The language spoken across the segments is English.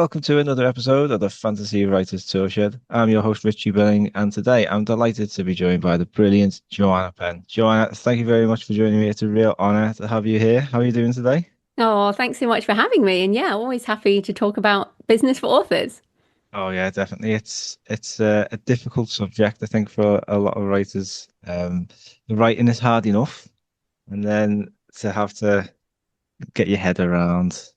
welcome to another episode of the Fantasy Writers Toolshed. I'm your host, Richie Billing, and today I'm delighted to be joined by the brilliant Joanna Penn. Joanna, thank you very much for joining me. It's a real honor to have you here. How are you doing today? Oh, thanks so much for having me. And yeah, always happy to talk about business for authors. Oh yeah, definitely. It's a difficult subject, I think, for a lot of writers. The writing is hard enough, and then to have to get your head around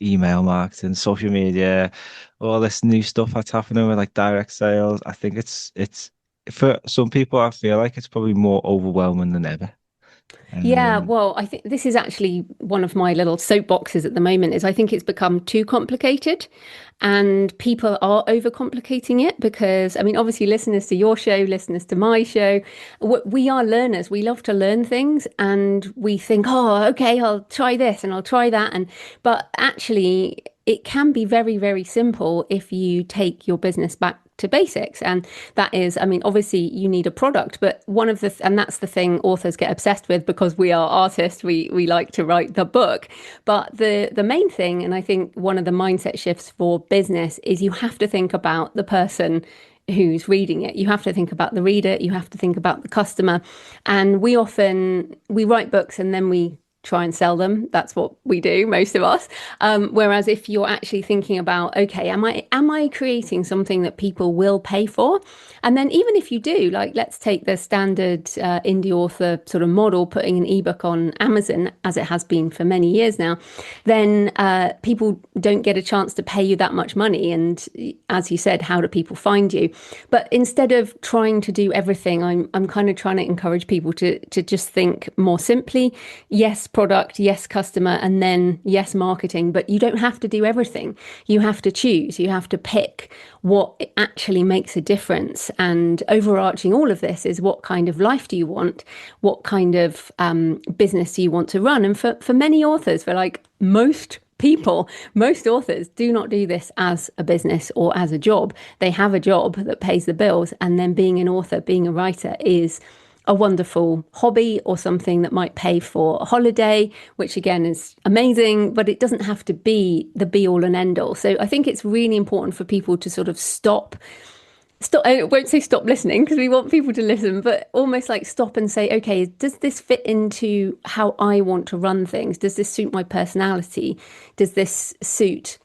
email marketing, social media, all this new stuff that's happening with like direct sales. I think it's for some people, I feel like it's probably more overwhelming than ever. Yeah, Um, well, I think this is actually one of my little soapboxes at the moment is I think it's become too complicated and people are overcomplicating it because I mean obviously listeners to your show, listeners to my show, we are learners. We love to learn things and we think, "Oh, okay, I'll try this and I'll try that." And but actually it can be very, very simple if you take your business back to basics. And that is, I mean, obviously you need a product, but and that's the thing authors get obsessed with because we are artists. We like to write the book. But the main thing, and I think one of the mindset shifts for business is you have to think about the person who's reading it. You have to think about the reader, you have to think about the customer. And we write books and then we try and sell them. That's what we do, most of us. Whereas if you're actually thinking about, okay, am I creating something that people will pay for? And then even if you do, like let's take the standard indie author sort of model, putting an ebook on Amazon as it has been for many years now, then people don't get a chance to pay you that much money. And as you said, how do people find you? But instead of trying to do everything, I'm kind of trying to encourage people to just think more simply. Yes, product, yes, customer, and then yes, marketing. But you don't have to do everything. You have to choose. You have to pick what actually makes a difference. And overarching all of this is what kind of life do you want? What kind of business do you want to run? And for many authors, for like most people, most authors do not do this as a business or as a job. They have a job that pays the bills, and then being an author, being a writer is a wonderful hobby or something that might pay for a holiday, which again is amazing, but it doesn't have to be the be all and end all. So I think it's really important for people to sort of stop. I won't say stop listening because we want people to listen, but almost like stop and say, okay, does this fit into how I want to run things? Does this suit my personality? Does this suit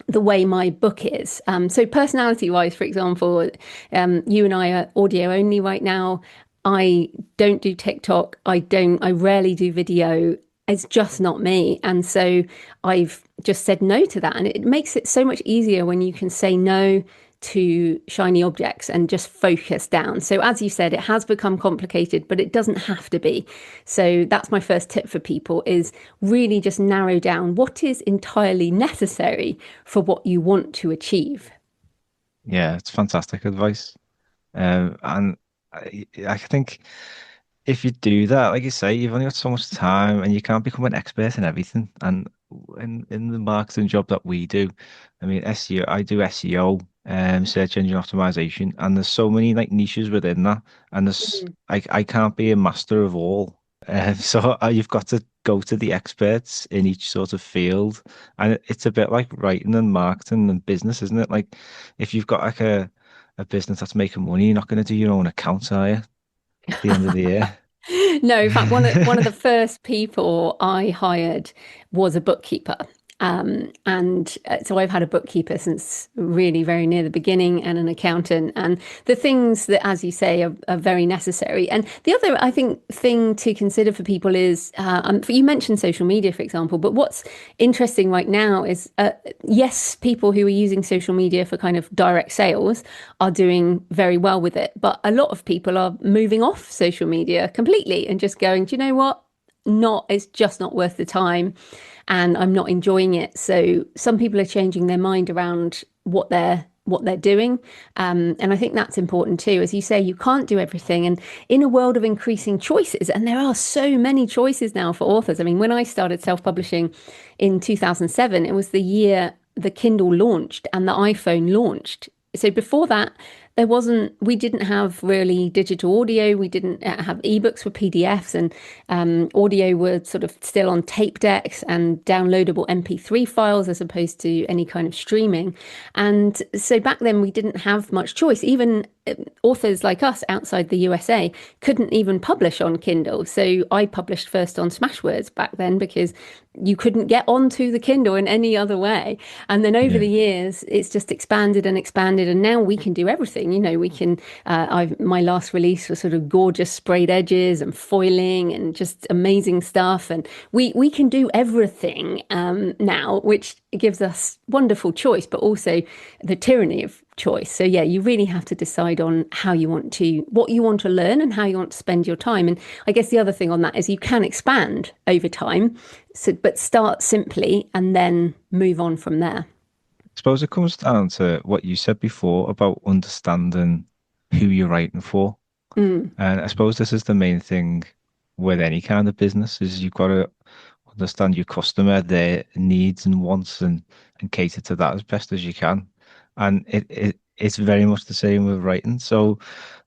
the way my book is? So personality wise, for example, you and I are audio only right now. I don't do TikTok. I rarely do video. It's just not me. And so I've just said no to that. And it makes it so much easier when you can say no to shiny objects and just focus down. So as you said, it has become complicated, but it doesn't have to be. So that's my first tip for people is really just narrow down what is entirely necessary for what you want to achieve. yeah, it's fantastic advice. And I think if you do that, like you say, you've only got so much time and you can't become an expert in everything. And in the marketing job that we do, I mean, SEO, I do SEO, search engine optimization, and there's so many like niches within that. And I can't be a master of all. So you've got to go to the experts in each sort of field. And it's a bit like writing and marketing and business, isn't it? Like if you've got like a business that's making money, you're not going to do your own accounts, are you? At the end of the year. No, in fact, one of the first people I hired was a bookkeeper. So I've had a bookkeeper since really very near the beginning and an accountant. And the things that, as you say, are very necessary. And the other, I think, thing to consider for people is you mentioned social media, for example, but what's interesting right now is yes, people who are using social media for kind of direct sales are doing very well with it. But a lot of people are moving off social media completely and just going, do you know what? It's just not worth the time and I'm not enjoying it. So some people are changing their mind around what they're doing. And I think that's important too. As you say, you can't do everything. And in a world of increasing choices, and there are so many choices now for authors. I mean, when I started self-publishing in 2007, it was the year the Kindle launched and the iPhone launched. So before that, we didn't have really digital audio. We didn't have ebooks for PDFs, and audio were sort of still on tape decks and downloadable MP3 files as opposed to any kind of streaming. And so back then we didn't have much choice. Even authors like us outside the USA couldn't even publish on Kindle. So I published first on Smashwords back then because you couldn't get onto the Kindle in any other way. And then over Yeah. the years, it's just expanded and expanded. And now we can do everything. You know, we can, my last release was sort of gorgeous sprayed edges and foiling and just amazing stuff. And we can do everything now, which gives us wonderful choice, but also the tyranny of choice. So yeah, you really have to decide on what you want to learn and how you want to spend your time. And I guess the other thing on that is you can expand over time, so, but start simply and then move on from there. I suppose it comes down to what you said before about understanding who you're writing for. Mm. And I suppose this is the main thing with any kind of business is you've got to understand your customer, their needs and wants and cater to that as best as you can. And it's very much the same with writing. So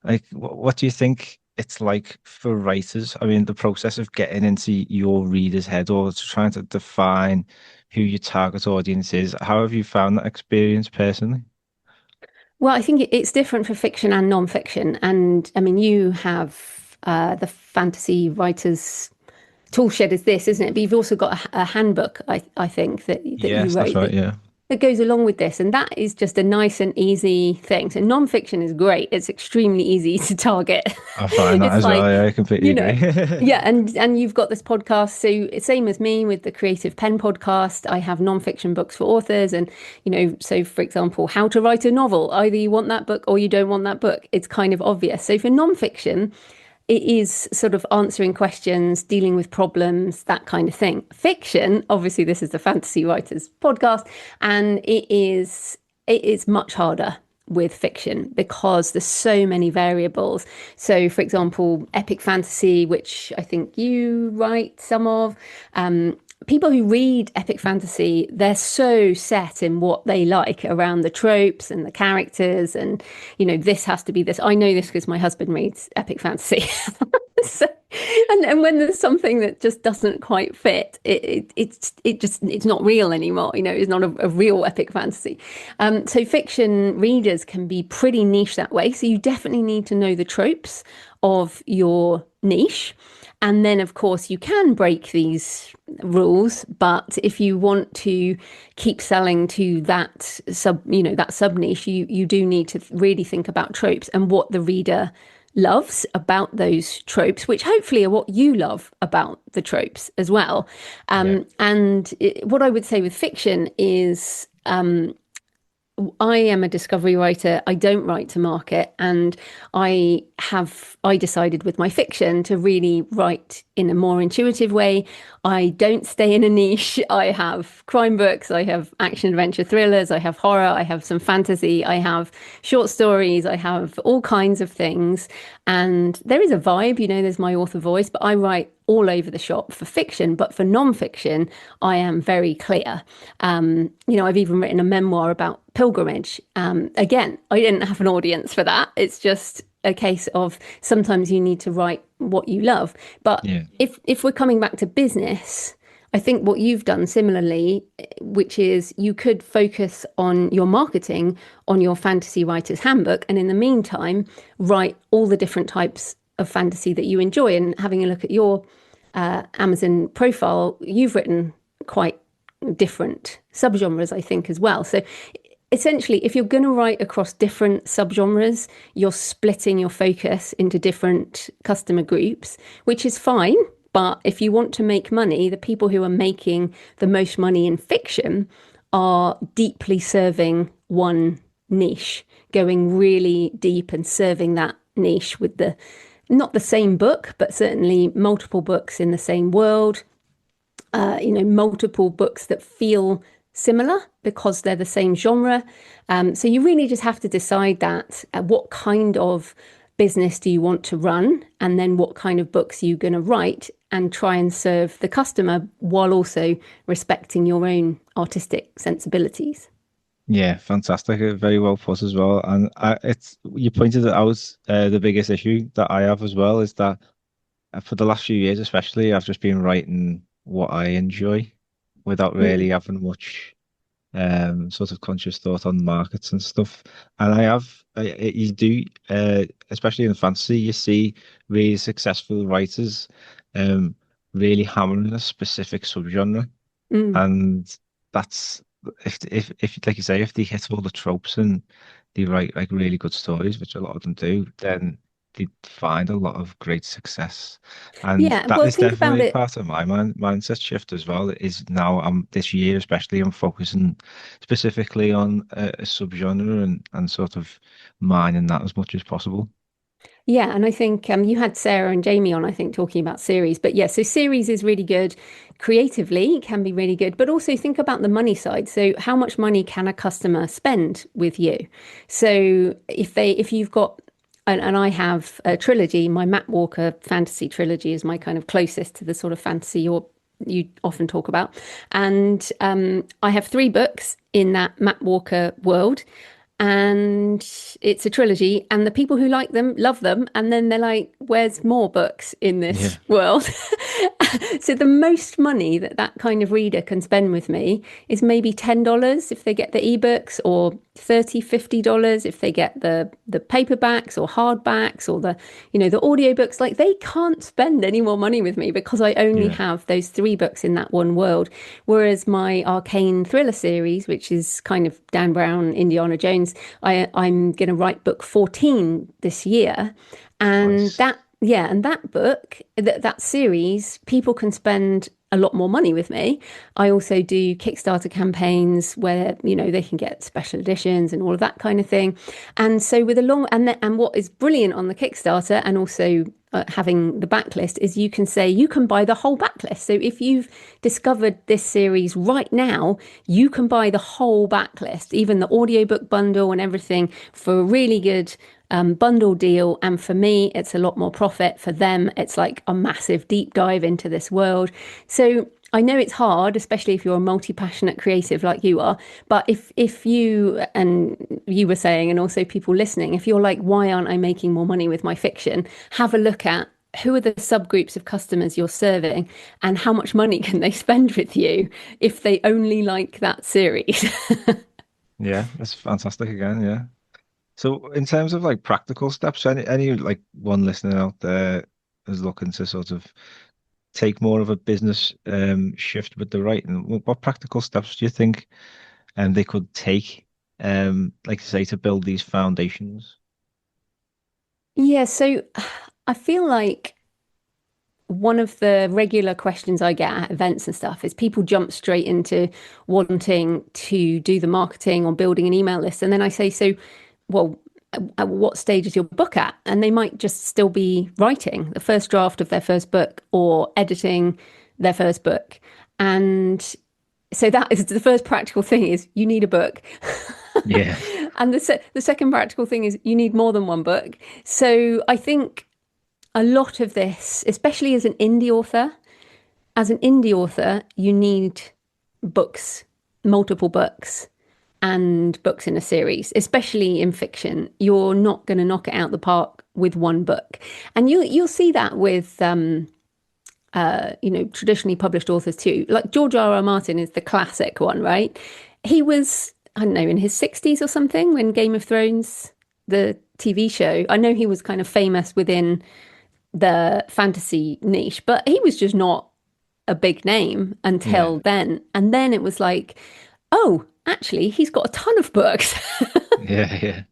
like what do you think it's like for writers? I mean, the process of getting into your reader's head or trying to define who your target audience is. How have you found that experience personally? Well, I think it's different for fiction and non-fiction. And I mean, you have the fantasy writers Toolshed is this, isn't it? But you've also got a handbook, I think, that you Yes, that's wrote right. Yeah. that goes along with this. And that is just a nice and easy thing. So non-fiction is great. It's extremely easy to target. I find that It's as like, well. Yeah, I completely you know, agree. yeah, and you've got this podcast. So same as me with the Creative Pen podcast. I have non-fiction books for authors, and so for example, how to write a novel. Either you want that book or you don't want that book. It's kind of obvious. So for non-fiction, it is sort of answering questions, dealing with problems, that kind of thing. Fiction, obviously, this is the Fantasy Writers podcast, and it is much harder with fiction because there's so many variables. So, for example, epic fantasy, which I think you write some of, people who read epic fantasy, they're so set in what they like around the tropes and the characters, and this has to be this. I know this because my husband reads epic fantasy. So, and when there's something that just doesn't quite fit, it's not real anymore. It's not a real epic fantasy. So fiction readers can be pretty niche that way. So you definitely need to know the tropes of your niche. And then, of course, you can break these rules, but if you want to keep selling to that sub niche, you do need to really think about tropes and what the reader loves about those tropes, which hopefully are what you love about the tropes as well. Yeah. What I would say with fiction is I am a discovery writer. I don't write to market, and I decided with my fiction to really write in a more intuitive way. I don't stay in a niche. I have crime books, I have action adventure thrillers, I have horror, I have some fantasy, I have short stories, I have all kinds of things. And there is a vibe, there's my author voice, but I write all over the shop for fiction. But for non-fiction, I am very clear. I've even written a memoir about pilgrimage. Again, I didn't have an audience for that. It's just a case of sometimes you need to write what you love. But Yeah. if we're coming back to business, I think what you've done similarly, which is you could focus on your marketing on your fantasy writer's handbook, and in the meantime, write all the different types of fantasy that you enjoy. And having a look at your Amazon profile, you've written quite different subgenres, I think, as well. So essentially, if you're going to write across different subgenres, you're splitting your focus into different customer groups, which is fine. But if you want to make money, the people who are making the most money in fiction are deeply serving one niche, going really deep and serving that niche with not the same book, but certainly multiple books in the same world, multiple books that feel similar because they're the same genre. So you really just have to decide that what kind of business do you want to run, and then what kind of books you're going to write, and try and serve the customer while also respecting your own artistic sensibilities. Yeah, fantastic. Very well put as well. And it's you pointed it out. The biggest issue that I have as well is that for the last few years, especially, I've just been writing what I enjoy without really Mm, having much sort of conscious thought on markets and stuff. And I have, you do, especially in fantasy, you see really successful writers um, really hammering a specific subgenre. mm. And that's if like you say, if they hit all the tropes and they write like really good stories, which a lot of them do, then they find a lot of great success. And Yeah, that well, is think about definitely it. part of my mindset shift as well. Is now I'm this year especially I'm focusing specifically on a subgenre and sort of mining that as much as possible. Yeah, and I think you had Sarah and Jamie on, I think, talking about series. But yeah, so series is really good creatively, it can be really good, but also think about the money side. So how much money can a customer spend with you? So if you've got and I have a trilogy, my Matt Walker fantasy trilogy is my kind of closest to the sort of fantasy you often talk about. And I have three books in that Matt Walker world, and it's a trilogy, and the people who like them love them, and then they're like, where's more books in this Yeah, world? So the most money that that kind of reader can spend with me is maybe $10 if they get the ebooks, or $30, $50 if they get the paperbacks or hardbacks, or the audiobooks. Like, they can't spend any more money with me because I only yeah, have those three books in that one world. Whereas my arcane thriller series, which is kind of Dan Brown, Indiana Jones, I'm going to write book 14 this year. And nice. that book, that series, people can spend a lot more money with me. I also do Kickstarter campaigns where, they can get special editions and all of that kind of thing. And so with a long and what is brilliant on the Kickstarter, and also having the backlist, is you can say you can buy the whole backlist. So if you've discovered this series right now, you can buy the whole backlist, even the audiobook bundle and everything, for a really good bundle deal. And for me, it's a lot more profit. For them, it's like a massive deep dive into this world. So I know it's hard, especially if you're a multi-passionate creative like you are. But if you, and you were saying, and also people listening, if you're like, why aren't I making more money with my fiction? Have a look at who are the subgroups of customers you're serving, and how much money can they spend with you if they only like that series. Yeah, that's fantastic again. Yeah. So in terms of like practical steps, any like one listener out there is looking to sort of take more of a business shift with the writing, what practical steps do you think they could take like say to build these foundations? Yeah, so I feel like one of the regular questions I get at events and stuff is people jump straight into wanting to do the marketing or building an email list. And then I say, so, well, at what stage is your book at? And they might just still be writing the first draft of their first book or editing their first book. And so that is the first practical thing, is you need a book. Yeah. And the second practical thing is you need more than one book. So I think a lot of this, especially as an indie author, you need books, multiple books, and books in a series, especially in fiction. You're not going to knock it out the park with one book. And you'll see that with traditionally published authors too. Like George R. R. Martin is the classic one, right? He was, I don't know, in his 60s or something when Game of Thrones, the TV show. I know he was kind of famous within the fantasy niche, but he was just not a big name Yeah. until then. And then it was like, oh, actually, he's got a ton of books. Yeah. Yeah.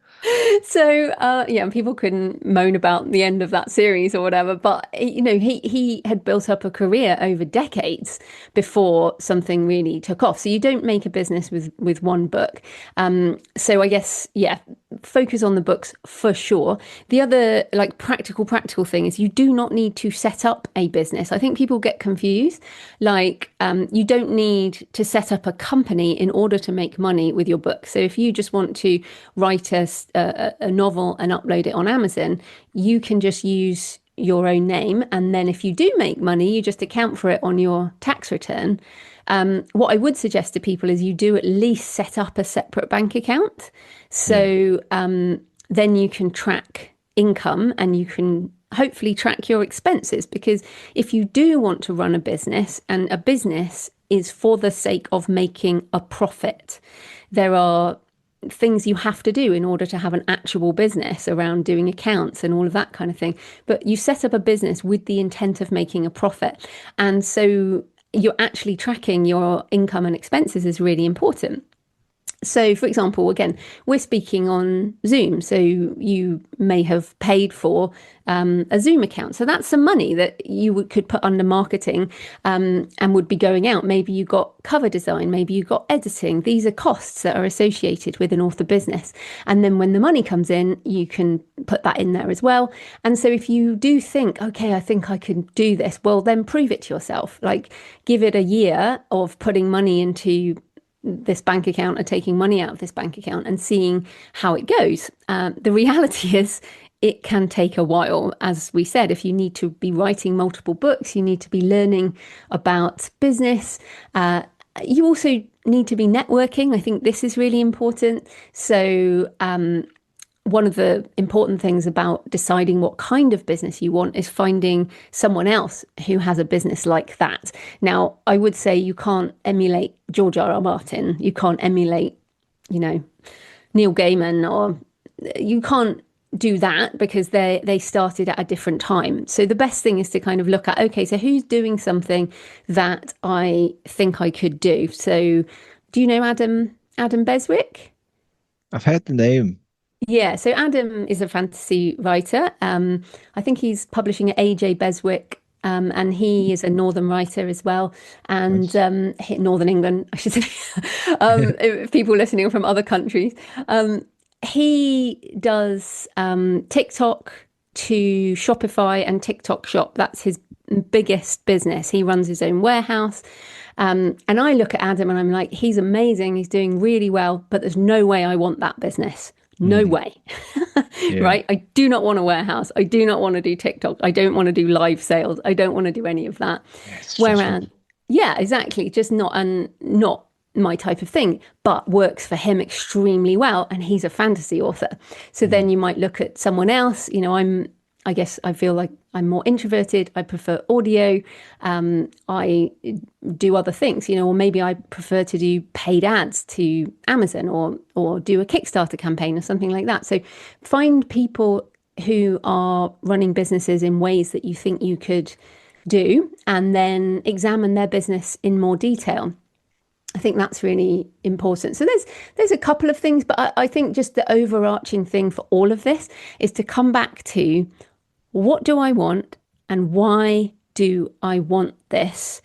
So yeah, people can moan about the end of that series or whatever, but he had built up a career over decades before something really took off. So you don't make a business with one book. So I guess, yeah, focus on the books for sure. The other like practical thing is you do not need to set up a business. I think people get confused. Like you don't need to set up a company in order to make money with your book. So if you just want to write a novel and upload it on Amazon, you can just use your own name. And then if you do make money, you just account for it on your tax return. What I would suggest to people is you do at least set up a separate bank account. Yeah. So then you can track income and you can hopefully track your expenses. Because if you do want to run a business, and a business is for the sake of making a profit, there are things you have to do in order to have an actual business around doing accounts and all of that kind of thing. But you set up a business with the intent of making a profit. And so you're actually tracking your income and expenses is really important. So, for example, again, we're speaking on Zoom. So you may have paid for a Zoom account. So that's some money that you could put under marketing and would be going out. Maybe you got cover design, maybe you got editing. These are costs that are associated with an author business. And then when the money comes in, you can put that in there as well. And so if you do think, okay, I think I can do this, well, then prove it to yourself. Like give it a year of putting money into this bank account or taking money out of this bank account and seeing how it goes. The reality is it can take a while. As we said, if you need to be writing multiple books, you need to be learning about business. You also need to be networking. I think this is really important. So one of the important things about deciding what kind of business you want is finding someone else who has a business like that. Now, I would say you can't emulate George R. R. Martin. You can't emulate, Neil Gaiman, or you can't do that because they started at a different time. So the best thing is to kind of look at, okay, so who's doing something that I think I could do? So do you know Adam Beswick? I've heard the name. Yeah, so Adam is a fantasy writer. I think he's publishing at AJ Beswick, and he is a Northern writer as well, and Nice. Northern England, I should say. If people listening from other countries. He does TikTok to Shopify and TikTok Shop. That's his biggest business. He runs his own warehouse. And I look at Adam and I'm like, he's amazing. He's doing really well, but there's no way I want that business. No Mm, way. yeah. Right? I do not want a warehouse. I do not want to do TikTok. I don't want to do live sales. I don't want to do any of that. Yeah, it's stressful. Whereas, yeah, exactly. Just not my type of thing, but works for him extremely well. And he's a fantasy author. So then Mm, you might look at someone else. I guess I feel like I'm more introverted. I prefer audio. I do other things, or maybe I prefer to do paid ads to Amazon or do a Kickstarter campaign or something like that. So find people who are running businesses in ways that you think you could do, and then examine their business in more detail. I think that's really important. So there's a couple of things, but I think just the overarching thing for all of this is to come back to what do I want and why do I want this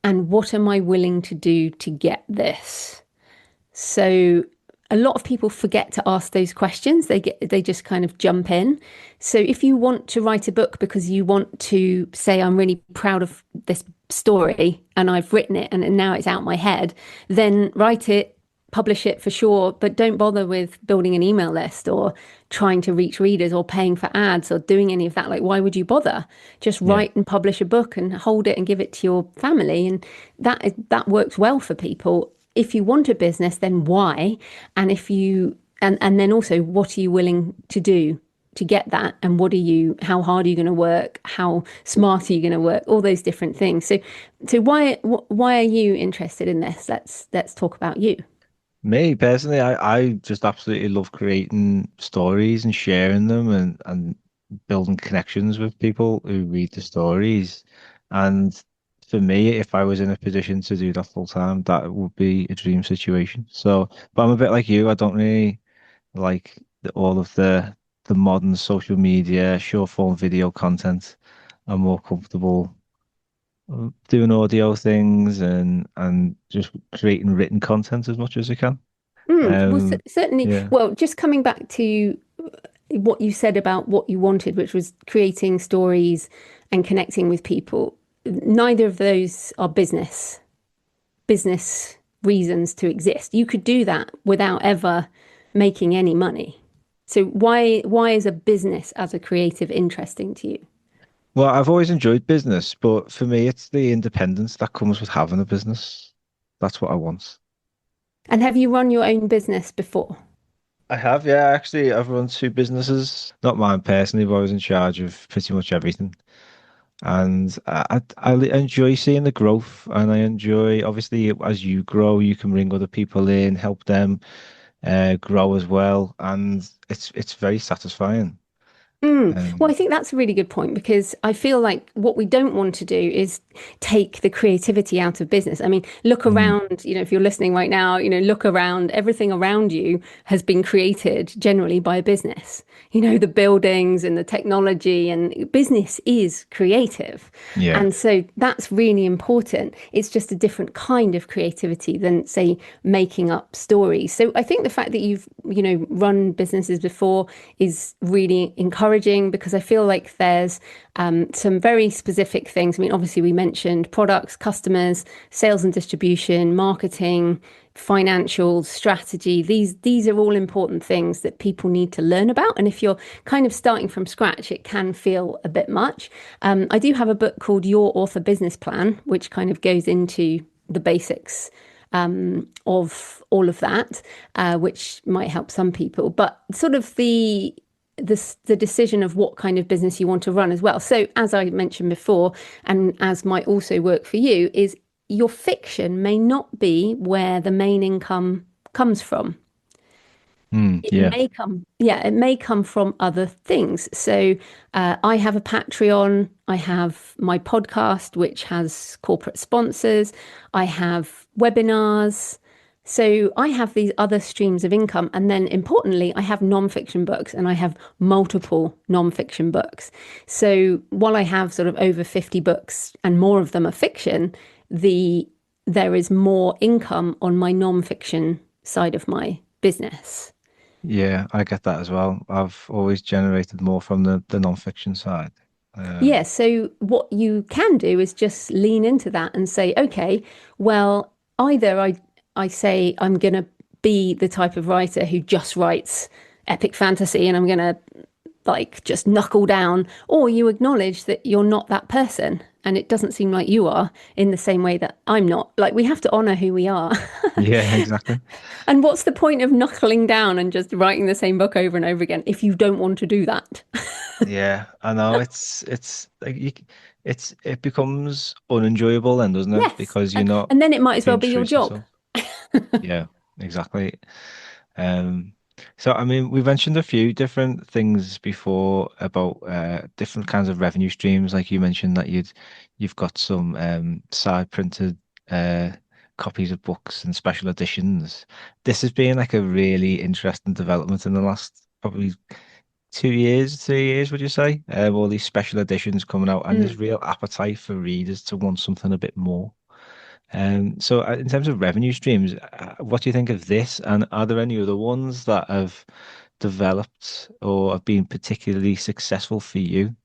and what am I willing to do to get this? So a lot of people forget to ask those questions. They just kind of jump in. So if you want to write a book because you want to say I'm really proud of this story and I've written it and now it's out my head, then write it, publish it for sure, but don't bother with building an email list or trying to reach readers or paying for ads or doing any of that. Like, why would you bother? Just yeah. write and publish a book and hold it and give it to your family. And that works well for people. If you want a business, then why? And if you and then also, what are you willing to do to get that? And how hard are you going to work? How smart are you going to work? All those different things. So why are you interested in this? Let's talk about you. Me personally, I just absolutely love creating stories and sharing them and building connections with people who read the stories. And for me, if I was in a position to do that full time, that would be a dream situation. So, but I'm a bit like you. I don't really like all of the modern social media, short form video content. I'm more comfortable doing audio things and just creating written content as much as I can. Well, Um, certainly. yeah. Well, just coming back to what you said about what you wanted, which was creating stories and connecting with people. Neither of those are business reasons to exist. You could do that without ever making any money. So why is a business as a creative interesting to you? Well, I've always enjoyed business, but for me, it's the independence that comes with having a business. That's what I want. And have you run your own business before? I have, yeah. Actually, I've run two businesses, not mine personally, but I was in charge of pretty much everything. And I enjoy seeing the growth, and I enjoy, obviously, as you grow, you can bring other people in, help them grow as well, and it's very satisfying. Well, I Um, think that's a really good point because I feel like what we don't want to do is take the creativity out of business. I mean, look mm, around, if you're listening right now, look around, everything around you has been created generally by a business. The buildings and the technology and business is creative. yeah. And so that's really important. It's just a different kind of creativity than, say, making up stories. So I think the fact that you've, run businesses before is really encouraging because I feel like there's some very specific things. I mean, obviously, we mentioned products, customers, sales and distribution, marketing, financial strategy. These are all important things that people need to learn about. And if you're kind of starting from scratch, it can feel a bit much. I do have a book called Your Author Business Plan, which kind of goes into the basics of all of that, which might help some people. But sort of the decision of what kind of business you want to run as well. So, as I mentioned before, and as might also work for you, is your fiction may not be where the main income comes from. It Yeah. may come, yeah, it may come from other things. So, I have a Patreon, I have my podcast, which has corporate sponsors, I have webinars. So, I have these other streams of income. And then, importantly, I have non-fiction books and I have multiple non-fiction books. So, while I have sort of over 50 books and more of them are fiction, the there is more income on my non-fiction side of my business. Yeah, I get that as well. I've always generated more from the non-fiction side. Yeah, Um, so what you can do is just lean into that and say, okay, well, either I say I'm going to be the type of writer who just writes epic fantasy and I'm going to like just knuckle down, or you acknowledge that you're not that person and it doesn't seem like you are in the same way that I'm not. Like we have to honor who we are. yeah, exactly. And what's the point of knuckling down and just writing the same book over and over again if you don't want to do that? Yeah, I know it's like it becomes unenjoyable then, doesn't it? Yes. Because you're not And then it might as well being be true your to job. yourself. Yeah, exactly. Um, so I mean, we mentioned a few different things before about different kinds of revenue streams. Like you mentioned that you've got some side printed uh copies of books and special editions. This has been like a really interesting development in the last probably 2 years, 3 years, would you say? All these special editions coming out, and there's Mm. real appetite for readers to want something a bit more. So in terms of revenue streams, what do you think of this? And are there any other ones that have developed or have been particularly successful for you?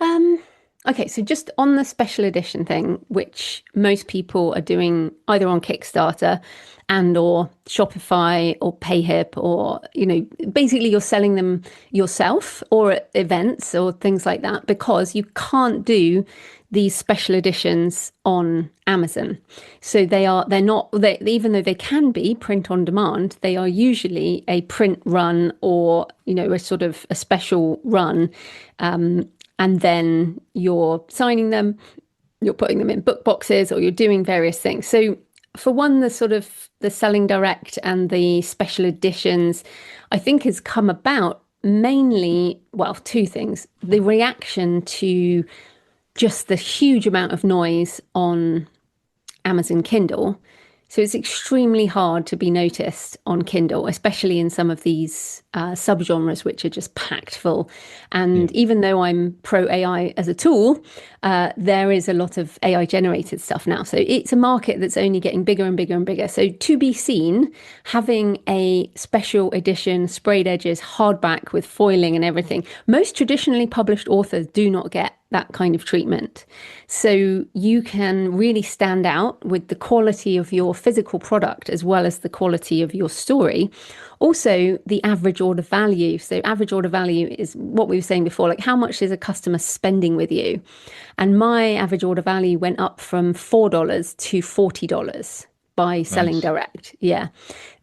Um, okay, so just on the special edition thing, which most people are doing either on Kickstarter and or Shopify or PayHip or, basically you're selling them yourself or at events or things like that because you can't do these special editions on Amazon. So they're not even though they can be print on demand, they are usually a print run or, a sort of a special run. Um, and then you're signing them, you're putting them in book boxes, or you're doing various things. So for one, the sort of the selling direct and the special editions, I think has come about mainly, well, two things. The reaction to just the huge amount of noise on Amazon Kindle. So it's extremely hard to be noticed on Kindle, especially in some of these subgenres, which are just packed full. Yeah. And even though I'm pro AI as a tool, there is a lot of AI generated stuff now. So it's a market that's only getting bigger and bigger and bigger. So to be seen, having a special edition, sprayed edges, hardback with foiling and everything, most traditionally published authors do not get that kind of treatment. So you can really stand out with the quality of your physical product as well as the quality of your story. Also, the average order value. So, average order value is what we were saying before, like how much is a customer spending with you? And my average order value went up from $4 to $40 by selling Nice. direct. Yeah.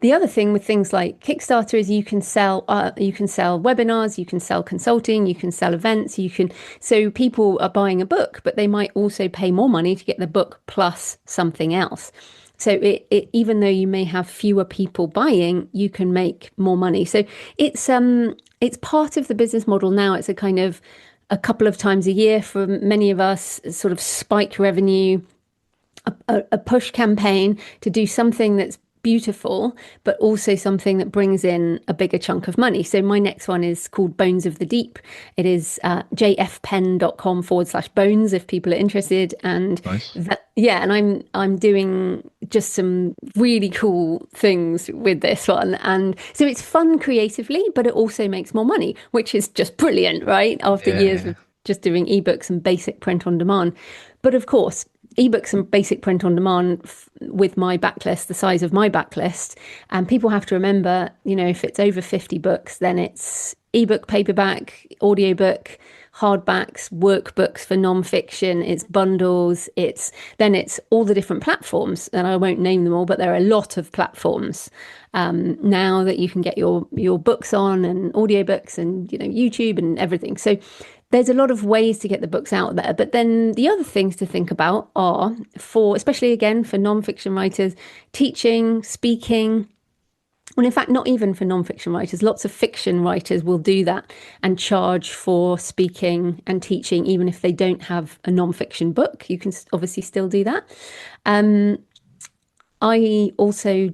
The other thing with things like Kickstarter is you can sell webinars, you can sell consulting, you can sell events, you can so people are buying a book, but they might also pay more money to get the book plus something else. So even though you may have fewer people buying, you can make more money. So it's part of the business model now. It's a kind of a couple of times a year for many of us, sort of spike revenue, a push campaign to do something that's beautiful, but also something that brings in a bigger chunk of money. So my next one is called Bones of the Deep. It is jfpenn.com/bones if people are interested. And Nice. that, yeah, and I'm doing just some really cool things with this one. And so it's fun creatively, but it also makes more money, which is just brilliant, right? After Yeah, years yeah. of just doing ebooks and basic print on demand. But of course, ebooks and basic print on demand with my backlist, the size of my backlist. And people have to remember, if it's over 50 books, then it's ebook, paperback, audiobook, hardbacks, workbooks for nonfiction, it's bundles, it's all the different platforms. And I won't name them all, but there are a lot of platforms now that you can get your books on, and audiobooks, and YouTube and everything. So there's a lot of ways to get the books out there. But then the other things to think about are especially again, for nonfiction writers, teaching, speaking. Well, in fact, not even for nonfiction writers. Lots of fiction writers will do that and charge for speaking and teaching, even if they don't have a nonfiction book. You can obviously still do that. Um, I also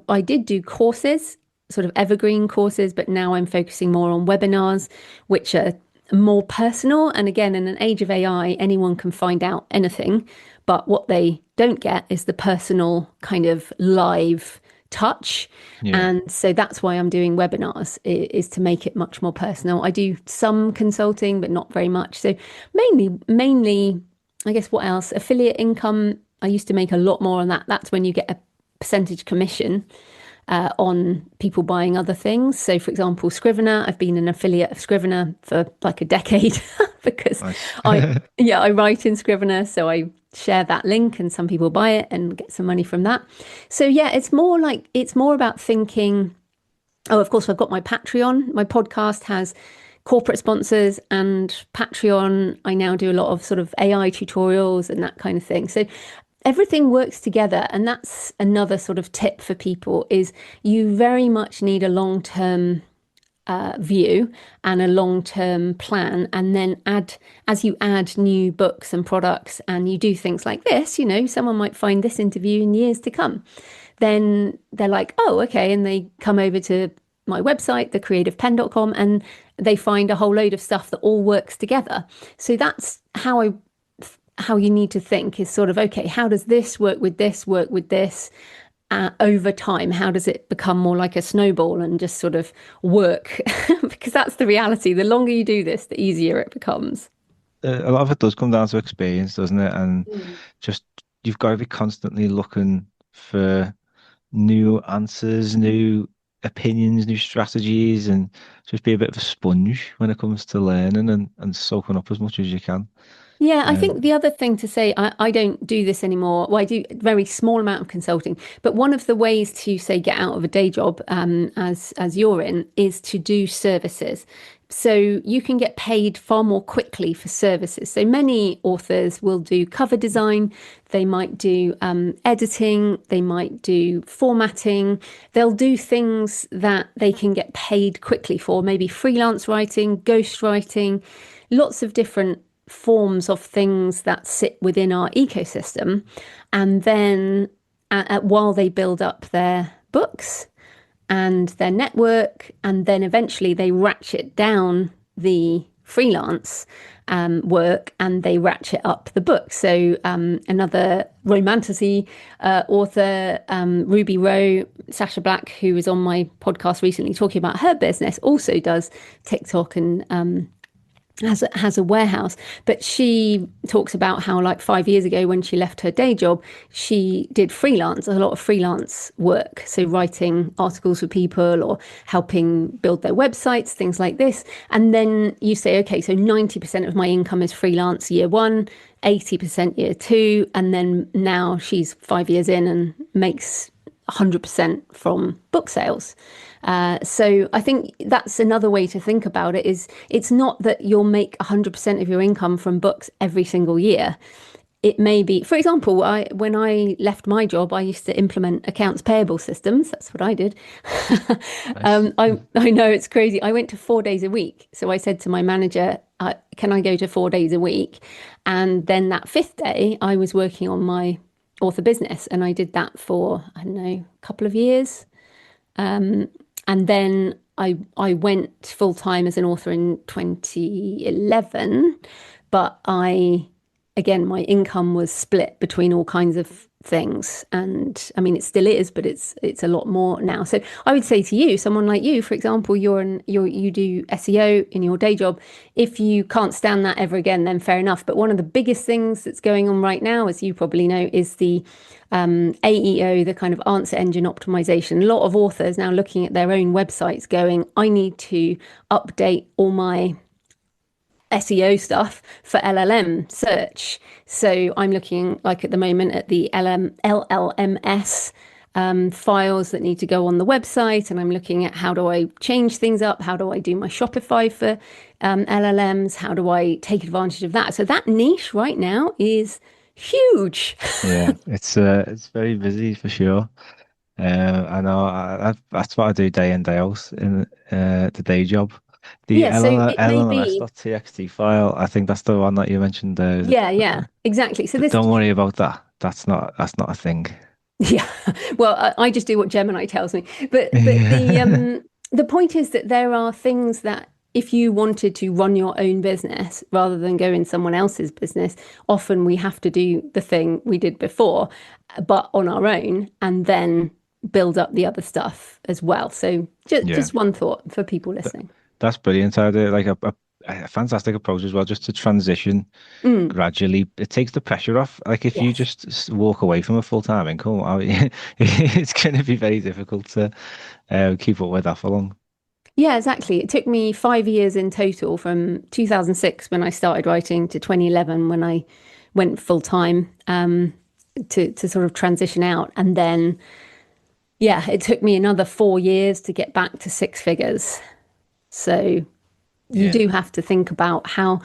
I did do courses, sort of evergreen courses, but now I'm focusing more on webinars, which are more personal. And again, in an age of AI, anyone can find out anything. But what they don't get is the personal kind of live touch. Yeah. And so that's why I'm doing webinars, is to make it much more personal. I do some consulting, but not very much. So mainly, I guess what else? Affiliate income. I used to make a lot more on that. That's when you get a percentage commission on people buying other things. So, for example, Scrivener, I've been an affiliate of Scrivener for like a decade because Nice. I write in Scrivener. So I share that link and some people buy it and get some money from that. So, yeah, it's more about thinking, oh, of course, I've got my Patreon. My podcast has corporate sponsors, and Patreon, I now do a lot of sort of AI tutorials and that kind of thing. So everything works together. And that's another sort of tip for people, is you very much need a long-term view and a long-term plan. And then as you add new books and products and you do things like this, someone might find this interview in years to come. Then they're like, oh, okay. And they come over to my website, thecreativepenn.com, and they find a whole load of stuff that all works together. So that's how you need to think, is sort of, okay, how does this work with this over time? How does it become more like a snowball and just sort of work? Because that's the reality. The longer you do this, the easier it becomes. A lot of it does come down to experience, doesn't it? And Mm. just you've got to be constantly looking for new answers, new opinions, new strategies, and just be a bit of a sponge when it comes to learning and soaking up as much as you can. Yeah, I think Um, the other thing to say, I don't do this anymore. Well, I do a very small amount of consulting, but one of the ways to say get out of a day job, as you're in, is to do services. So you can get paid far more quickly for services. So many authors will do cover design, they might do editing, they might do formatting. They'll do things that they can get paid quickly for, maybe freelance writing, ghost writing, lots of different forms of things that sit within our ecosystem. And then while they build up their books and their network, and then eventually they ratchet down the freelance work and they ratchet up the book. So another romantasy author, Ruby Rowe, Sasha Black, who was on my podcast recently talking about her business, also does TikTok and has a warehouse. But she talks about how, like, 5 years ago, when she left her day job, she did freelance, a lot of freelance work. So writing articles for people or helping build their websites, things like this. And then you say, okay, so 90% of my income is freelance year one, 80% year two. And then now she's 5 years in and makes 100% from book sales. So I think that's another way to think about it, is it's not that you'll make 100% of your income from books every single year. It may be, for example, when I left my job, I used to implement accounts payable systems. That's what I did. Nice. I know it's crazy. I went to 4 days a week. So I said to my manager, can I go to 4 days a week? And then that fifth day, I was working on my author business. And I did that for, I don't know, a couple of years. And then I went full time as an author in 2011, but again, my income was split between all kinds of things. And I mean, it still is, but it's a lot more now. So I would say to you, someone like you, for example, you do SEO in your day job. If you can't stand that ever again, then fair enough. But one of the biggest things that's going on right now, as you probably know, is the AEO, the kind of answer engine optimization. A lot of authors now looking at their own websites going, I need to update all my SEO stuff for LLM search. So I'm looking, like, at the moment at the LLMS files that need to go on the website, and I'm looking at how do I change things up? How do I do my Shopify for LLMs? How do I take advantage of that? So that niche right now is huge. Yeah, it's very busy for sure. I know that's what I do day in day out in the day job. The Yeah, so LL, it may be, LLMS.txt file, I think that's the one that you mentioned there. Is it? yeah, yeah, exactly. So But this, don't worry about that. That's not a thing. yeah, well, I just do what Gemini tells me. But Yeah. the point is that there are things that, if you wanted to run your own business rather than go in someone else's business, often we have to do the thing we did before, but on our own, and then build up the other stuff as well. So Yeah. just one thought for people Th- listening. That's brilliant idea. Like a fantastic approach as well, just to transition Mm, gradually. It takes the pressure off. Like if you yes. just walk away from a full-time income, it's going to be very difficult to keep up with that for long. Yeah, exactly. It took me 5 years in total, from 2006 when I started writing to 2011 when I went full time, to sort of transition out. And then, yeah, it took me another 4 years to get back to six figures. So you Yeah. do have to think about how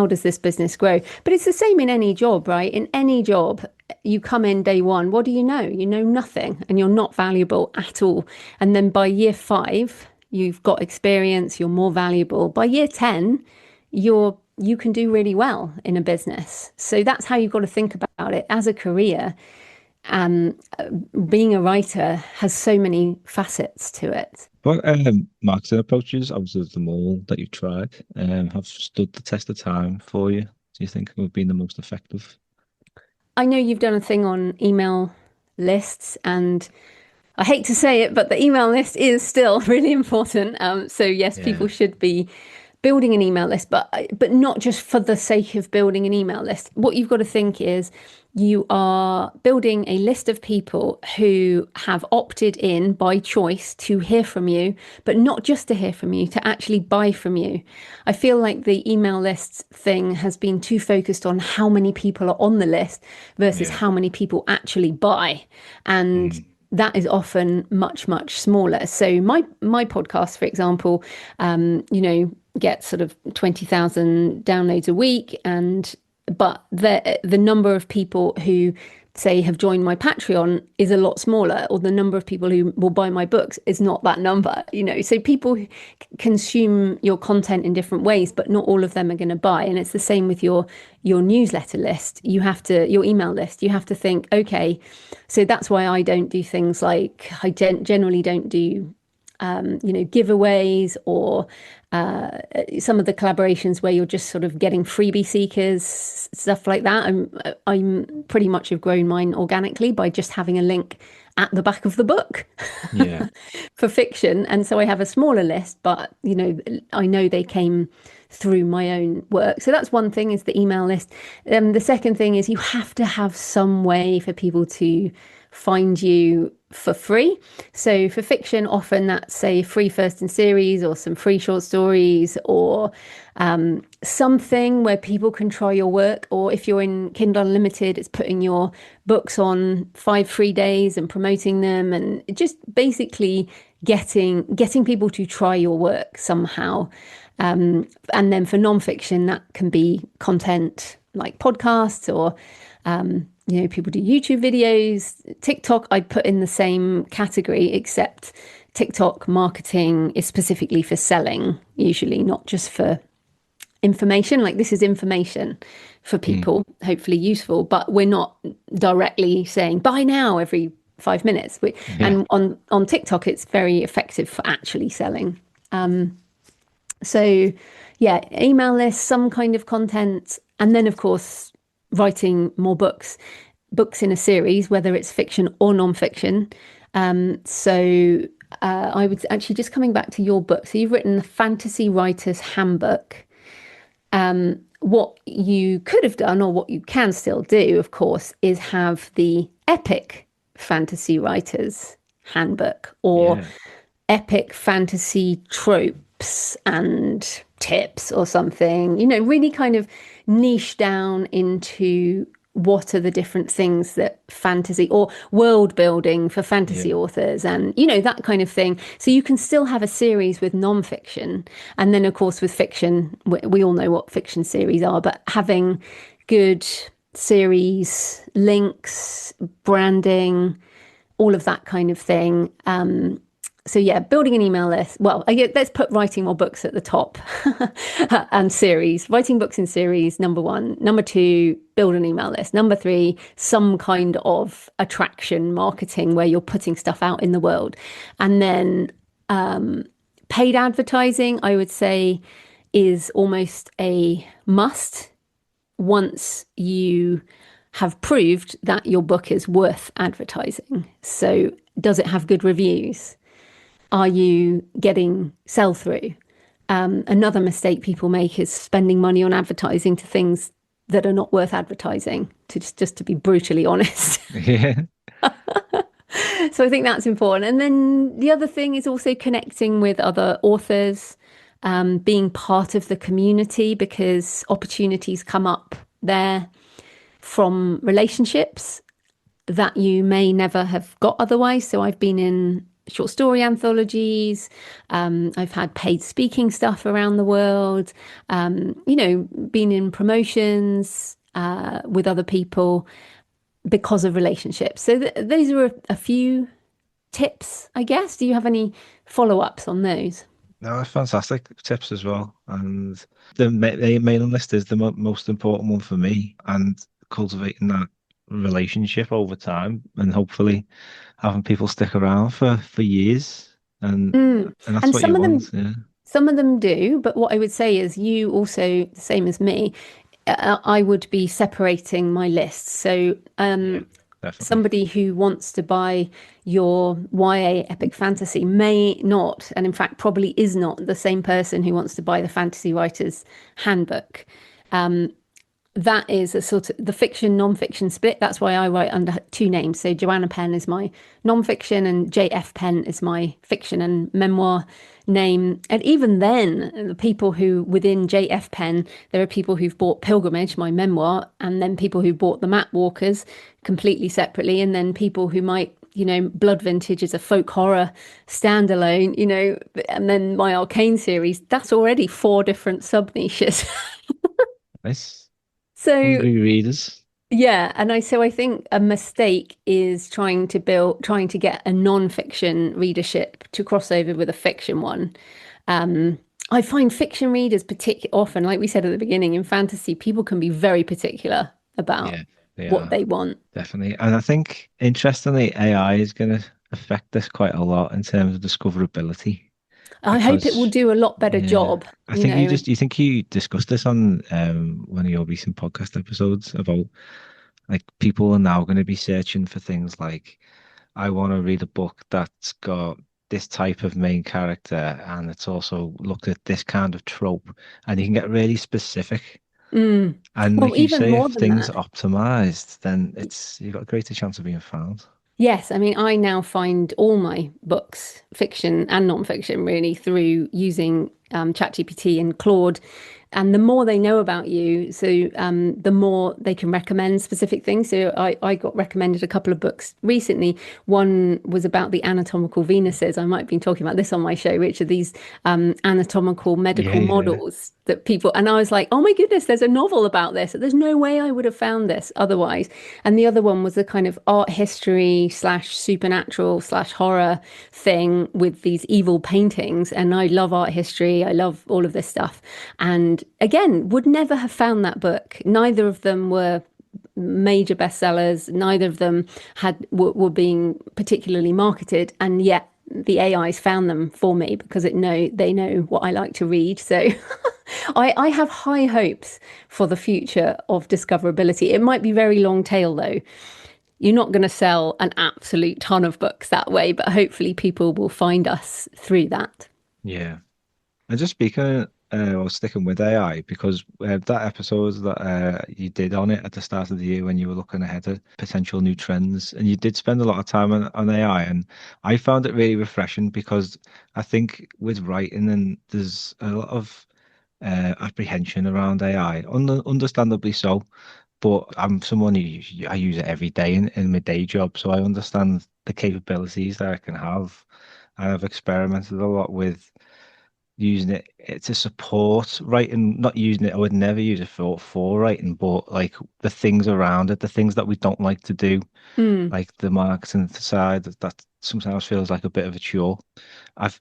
does this business grow? But it's the same in any job, right? In any job, you come in day one, what do you know? You know nothing, and you're not valuable at all. And then by year five, you've got experience, you're more valuable. By year 10, you can do really well in a business. So that's how you've got to think about it as a career. Um, Being a writer has so many facets to it. What marketing approaches out of them all that you've tried have stood the test of time for you? Do you think have been the most effective? I know you've done a thing on email lists, and I hate to say it, but the email list is still really important. So yes, people Yeah. should be building an email list, but not just for the sake of building an email list. What you've got to think is you are building a list of people who have opted in by choice to hear from you, but not just to hear from you, to actually buy from you. I feel like the email lists thing has been too focused on how many people are on the list versus Yeah. how many people actually buy. And Mm. that is often much, much smaller. So my podcast, for example, gets sort of 20,000 downloads a week, and but the number of people who say have joined my Patreon is a lot smaller, or the number of people who will buy my books is not that number. So people consume your content in different ways, but not all of them are going to buy. And it's the same with your newsletter list. Your email list. You have to think, okay, so that's why I don't do things like, I generally don't do giveaways or some of the collaborations where you're just sort of getting freebie seekers, stuff like that. I'm pretty much have grown mine organically by just having a link at the back of the book Yeah. for fiction. And so I have a smaller list, but I know they came through my own work. So that's one thing, is the email list. The second thing is you have to have some way for people to find you for free. So for fiction, often that's say free first in series or some free short stories or something where people can try your work. Or if you're in Kindle Unlimited, it's putting your books on 5 free days and promoting them, and just basically getting people to try your work somehow. And then for nonfiction, that can be content like podcasts or people do YouTube videos. TikTok, I put in the same category, except TikTok marketing is specifically for selling, usually not just for information. Like this is information for Mm. people, hopefully useful, but we're not directly saying buy now every 5 minutes. Yeah. And on TikTok, it's very effective for actually selling. So, yeah, email list, some kind of content, and then, of course, writing more books in a series, whether it's fiction or non-fiction. I would actually, just coming back to your book. So you've written the Fantasy Writer's Handbook. What you could have done, or what you can still do, of course, is have the Epic Fantasy Writer's Handbook, or Yeah. epic fantasy tropes and tips or something, really kind of niche down into what are the different things that fantasy or world building for fantasy Yeah. authors, and that kind of thing. So you can still have a series with non-fiction, and then of course with fiction, we all know what fiction series are, but having good series links, branding, all of that kind of thing. So yeah, building an email list. Well, let's put writing more books at the top and series. Writing books in series, number one. Number two, build an email list. Number three, some kind of attraction marketing where you're putting stuff out in the world. And then paid advertising, I would say, is almost a must once you have proved that your book is worth advertising. So, does it have good reviews? Are you getting sell through? Another mistake people make is spending money on advertising to things that are not worth advertising, to just to be brutally honest. Yeah. So I think that's important. And then the other thing is also connecting with other authors, being part of the community, because opportunities come up there from relationships that you may never have got otherwise. So I've been in short story anthologies. I've had paid speaking stuff around the world, been in promotions with other people because of relationships. So those are a few tips, I guess. Do you have any follow-ups on those? No, that's fantastic tips as well. And the mailing list is the most important one for me, and cultivating that relationship over time, and hopefully having people stick around for years, and Mm. and that's And what you want. Yeah. some of them do, but what I would say is you also, the same as me, I would be separating my lists. So Yeah. Definitely. somebody who wants to buy your YA epic fantasy may not, and in fact probably is not, the same person who wants to buy the Fantasy Writer's Handbook. That is a sort of the fiction non-fiction split. That's why I write under two names. So Joanna Penn is my non-fiction and JF Penn is my fiction and memoir name. And even then, the people who within JF Penn, there are people who've bought Pilgrimage, my memoir, and then people who bought The Map Walkers completely separately, and then people who might, Blood Vintage is a folk horror standalone, and then my Arcane series, that's already four different sub niches. Nice. So Hungry readers. yeah, I think a mistake is trying to get a non-fiction readership to cross over with a fiction one. Um, I find fiction readers particular often, like we said at the beginning, in fantasy, people can be very particular about Yeah, they what are they want. definitely. And I think interestingly, AI is going to affect this quite a lot in terms of discoverability. I hope it will because do a lot better yeah, job, I think and you think you discussed this on one of your recent podcast episodes about like people are now going to be searching for things like I want to read a book that's got this type of main character and it's also looked at this kind of trope, and you can get really specific. mm, And well, like you even say, if more than things that. are optimized, then it's you've got a greater chance of being found. Yes, I mean, I now find all my books, fiction and non-fiction, really, through using ChatGPT and Claude. And the more they know about you, the more they can recommend specific things. So I got recommended a couple of books recently. One was about the anatomical Venuses. I might have been talking about this on my show, which are these anatomical Yeah, medical yeah, models that people, and I was like, oh my goodness, there's a novel about this. There's no way I would have found this otherwise. And the other one was a kind of art history slash supernatural slash horror thing with these evil paintings. And I love art history. I love all of this stuff. And again, would never have found that book. Neither of them were major bestsellers. Neither of them were being particularly marketed, and yet the AIs found them for me because they know what I like to read. So I have high hopes for the future of discoverability. It might be very long tail though. You're not going to sell an absolute ton of books that way, but hopefully people will find us through that. yeah. And just speaking, well, sticking with AI, because that episode that you did on it at the start of the year when you were looking ahead at potential new trends, and you did spend a lot of time on AI, and I found it really refreshing because I think with writing, and there's a lot of apprehension around AI, understandably so. But I'm someone I use it every day in my day job, so I understand the capabilities that I can have. And I've experimented a lot with using it to support writing, not using it. I would never use it for writing, but like the things around it, the things that we don't like to do, Mm. like the marketing side, that sometimes feels like a bit of a chore.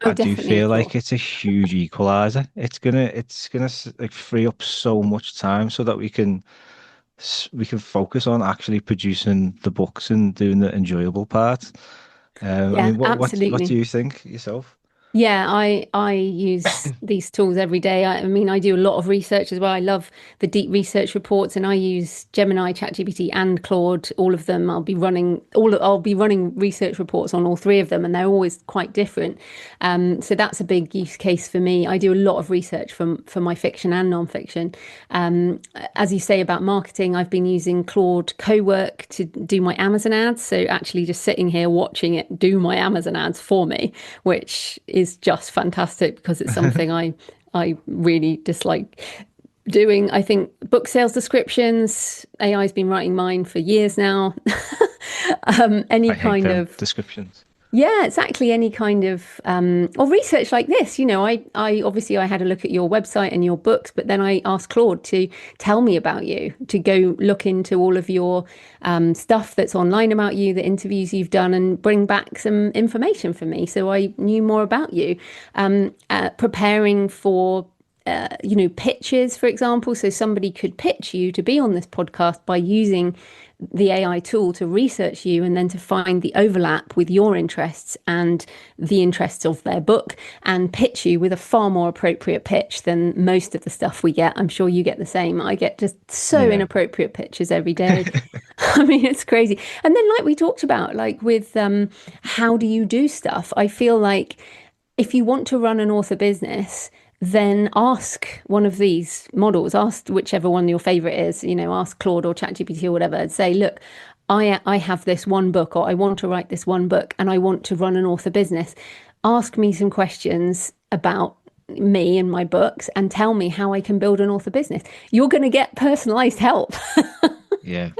Oh, I do definitely a feel chore. like it's a huge equalizer. It's gonna like free up so much time so that we can focus on actually producing the books and doing the enjoyable part. I Yeah, mean, what do absolutely. you think yourself? Yeah, I use these tools every day. I mean, I do a lot of research as well. I love the deep research reports, and I use Gemini, ChatGPT, and Claude. All of them. I'll be running research reports on all three of them, and they're always quite different. So that's a big use case for me. I do a lot of research for my fiction and nonfiction. As you say about marketing, I've been using Claude Co-work to do my Amazon ads. So actually, just sitting here watching it do my Amazon ads for me, which is just fantastic because it's something I really dislike doing. I think book sales descriptions, AI's been writing mine for years now. Any I hate kind them of descriptions. yeah, exactly. Any kind of or research like this, I obviously I had a look at your website and your books, but then I asked Claude to tell me about you, to go look into all of your stuff that's online about you, the interviews you've done, and bring back some information for me, so I knew more about you. Preparing for pitches, for example. So somebody could pitch you to be on this podcast by using the AI tool to research you and then to find the overlap with your interests and the interests of their book and pitch you with a far more appropriate pitch than most of the stuff we get. I'm sure you get the same. I get just so Yeah. inappropriate pitches every day. I mean, it's crazy. And then, like we talked about, like with how do you do stuff? I feel like if you want to run an author business, then ask one of these models, ask whichever one your favorite is, ask Claude or ChatGPT or whatever, and say, look, I have this one book, or I want to write this one book, and I want to run an author business. Ask me some questions about me and my books and tell me how I can build an author business. You're going to get personalized help. Yeah.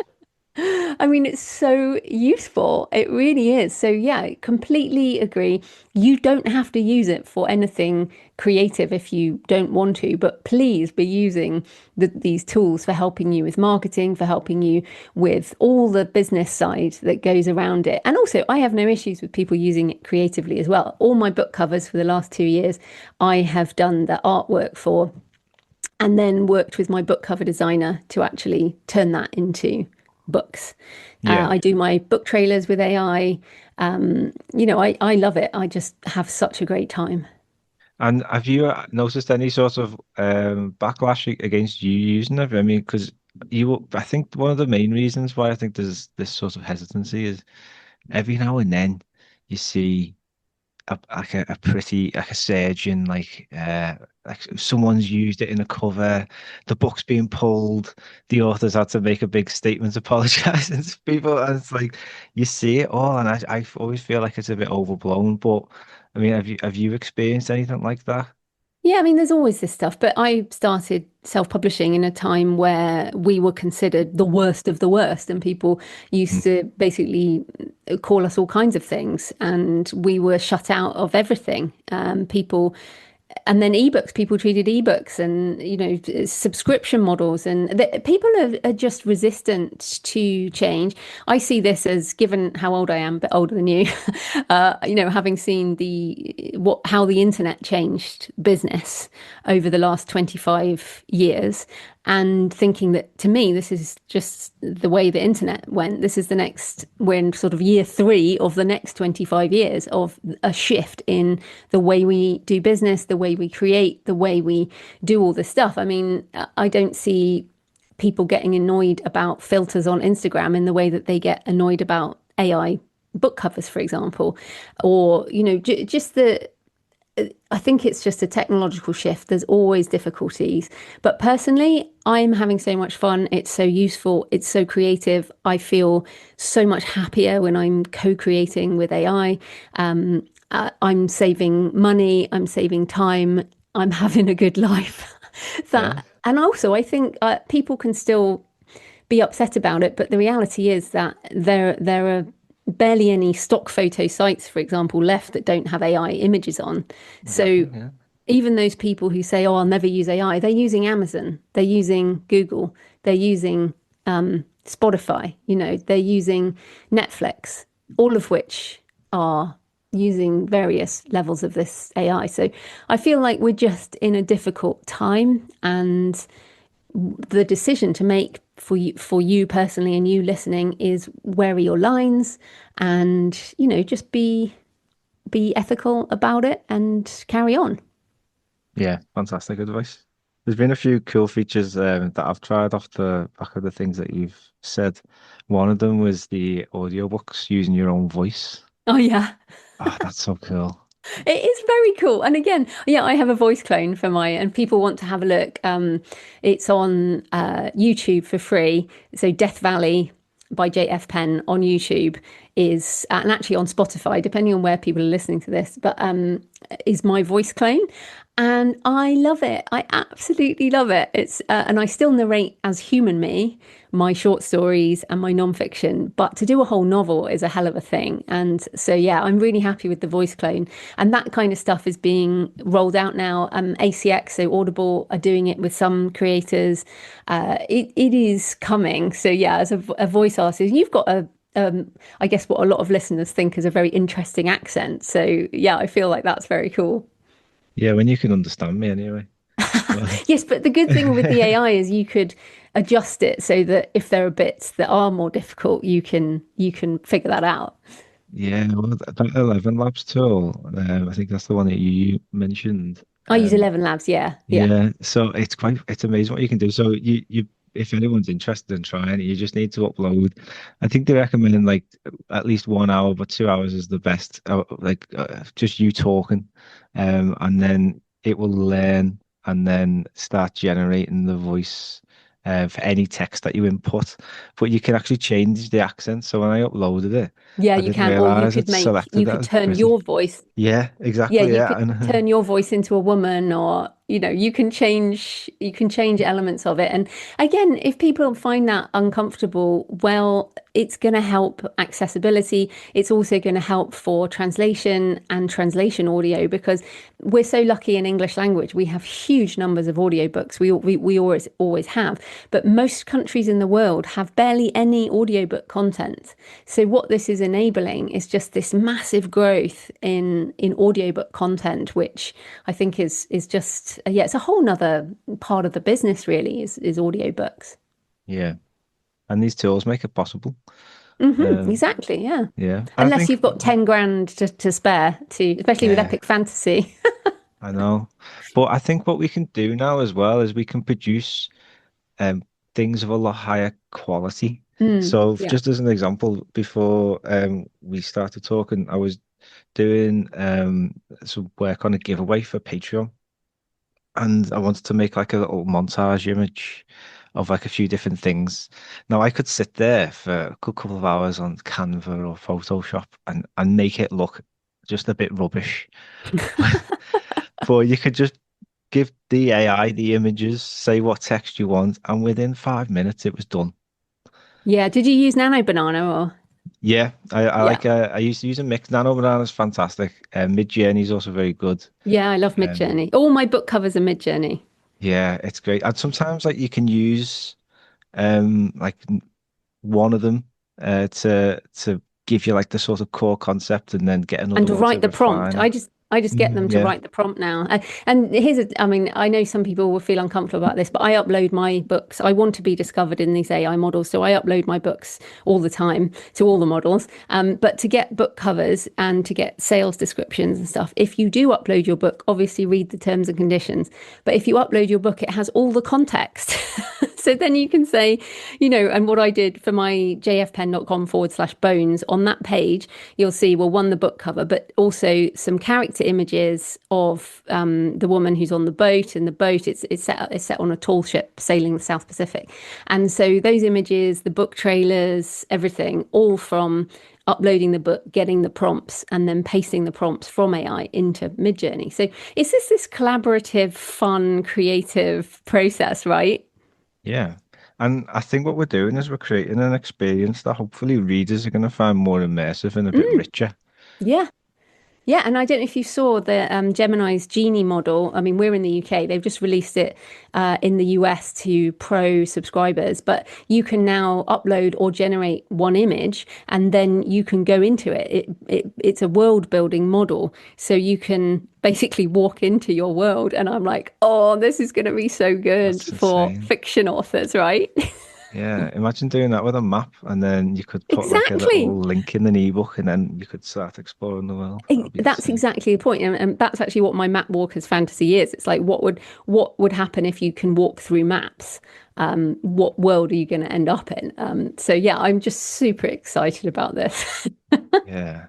I mean, it's so useful. It really is. So, yeah, completely agree. You don't have to use it for anything creative if you don't want to, but please be using these tools for helping you with marketing, for helping you with all the business side that goes around it. And also, I have no issues with people using it creatively as well. All my book covers for the last 2 years, I have done the artwork for and then worked with my book cover designer to actually turn that into books. Yeah. I do my book trailers with AI. I love it. I just have such a great time. And have you noticed any sort of backlash against you using it? I mean, because I think one of the main reasons why I think there's this sort of hesitancy is every now and then you see a pretty like a surgeon like someone's used it in a cover, the book's being pulled, the author's had to make a big statement apologizing to people, and it's like you see it all, and I always feel like it's a bit overblown. But I mean, have you experienced anything like that? Yeah, I mean, there's always this stuff, but I started self-publishing in a time where we were considered the worst of the worst, and people used to basically call us all kinds of things, and we were shut out of everything. People and then ebooks, people treated ebooks and subscription models, and people are just resistant to change. I see this as, given how old I am, a bit older than you, having seen the what how the internet changed business over the last 25 years, and thinking that, to me, this is just the way the internet went. This is the next, we're in sort of year three of the next 25 years of a shift in the way we do business, the way we create, the way we do all this stuff. I mean, I don't see people getting annoyed about filters on Instagram in the way that they get annoyed about AI book covers, for example, or, just the I think it's just a technological shift. There's always difficulties. But personally, I'm having so much fun. It's so useful. It's so creative. I feel so much happier when I'm co-creating with AI. I'm saving money. I'm saving time. I'm having a good life. Yeah, And also, I think people can still be upset about it, but the reality is that there are barely any stock photo sites, for example, left that don't have AI images on. So exactly. Yeah, even those people who say, "Oh, I'll never use AI," they're using Amazon, they're using Google, they're using Spotify, they're using Netflix, all of which are using various levels of this AI. So I feel like we're just in a difficult time, and the decision to make for you personally and you listening is, where are your lines, and just be ethical about it and carry on. yeah, fantastic advice. There's been a few cool features that I've tried off the back of the things that you've said. One of them was the audiobooks using your own voice. Oh yeah. Oh, that's so cool. It is very cool. And again, yeah, I have a voice clone for my, and people want to have a look. It's on YouTube for free. So Death Valley by JF Penn on YouTube is, and actually on Spotify, depending on where people are listening to this, but is my voice clone. And I love it. I absolutely love it. And I still narrate as human me, my short stories and my nonfiction. But to do a whole novel is a hell of a thing. And so, yeah, I'm really happy with the voice clone. And that kind of stuff is being rolled out now. ACX, so Audible, are doing it with some creators. It is coming. So, yeah, as a voice artist, you've got I guess what a lot of listeners think is a very interesting accent. So, yeah, I feel like that's very cool. Yeah, when you can understand me anyway. But Yes, but the good thing with the AI is you could adjust it so that if there are bits that are more difficult, you can figure that out. yeah, well, that 11 Labs tool, I think that's the one that you mentioned. I use 11 Labs. Yeah, yeah. Yeah, so it's amazing what you can do. So if anyone's interested in trying it, you just need to upload. I think they recommend like at least 1 hour, but 2 hours is the best. Just you talking, and then it will learn and then start generating the voice for any text that you input. But you can actually change the accent. So when I uploaded it, Yeah, I you didn't can, or realize it you selected that could as turn British. your voice. Yeah, Yeah, exactly. you Yeah, could and turn your voice into a woman, or you can change elements of it. And again, if people find that uncomfortable, well, it's going to help accessibility. It's also going to help for translation and translation audio, because we're so lucky in English language. We have huge numbers of audiobooks. We always have, but most countries in the world have barely any audiobook content. So what this is enabling is just this massive growth in audiobook content, which I think is just, yeah, it's a whole nother part of the business, really, is audiobooks. yeah, and these tools make it possible. Um, Exactly, yeah. yeah, I Unless think you've got 10 grand to spare, especially with yeah, epic fantasy. I know. But I think what we can do now as well is we can produce um, things of a lot higher quality. So Yeah. just as an example, before we started talking, I was doing some work on a giveaway for Patreon, and I wanted to make like a little montage image of like a few different things. Now I could sit there for a good couple of hours on Canva or Photoshop and make it look just a bit rubbish. But you could just give the AI the images, say what text you want, and within 5 minutes it was done. Yeah. Did you use Nano Banana or? Yeah, I Yeah. like I used to use a mix. Nano Banana's fantastic. Mid Journey is also very good. Yeah, I love Um, Midjourney. All my book covers are Midjourney. yeah, it's great. And sometimes like you can use like one of them to give you like the sort of core concept and then get And another to one to write the prompt. refine it. I just get them to Yeah. write the prompt now. And here's I mean, I know some people will feel uncomfortable about this, but I upload my books. I want to be discovered in these AI models, so I upload my books all the time to all the models. But to get book covers and to get sales descriptions and stuff, if you do upload your book, obviously read the terms and conditions. But if you upload your book, it has all the context. So then you can say, and what I did for my jfpen.com/bones on that page, you'll see, well, one, the book cover, but also some character images of the woman who's on the boat. And the boat, it's set on a tall ship sailing the South Pacific. And so those images, the book trailers, everything, all from uploading the book, getting the prompts, and then pasting the prompts from AI into Midjourney. So it's this collaborative, fun, creative process, right? Yeah. And I think what we're doing is we're creating an experience that hopefully readers are going to find more immersive and a bit Mm, richer. yeah. Yeah, and I don't know if you saw the Gemini's Genie model. I mean, we're in the UK. They've just released it in the US to pro subscribers, but you can now upload or generate one image, and then you can go into it. It's a world building model, so you can basically walk into your world. And I'm like, oh, this is going to be so good That's for insane. fiction authors, right? Yeah, imagine doing that with a map and then you could put like a Exactly. little link in an ebook and then you could start exploring the world. That would be That's insane. exactly the point, and that's actually what my map walker's fantasy is. It's like what would happen if you can walk through maps? What world are you going to end up in? So yeah, I'm just super excited about this. Yeah.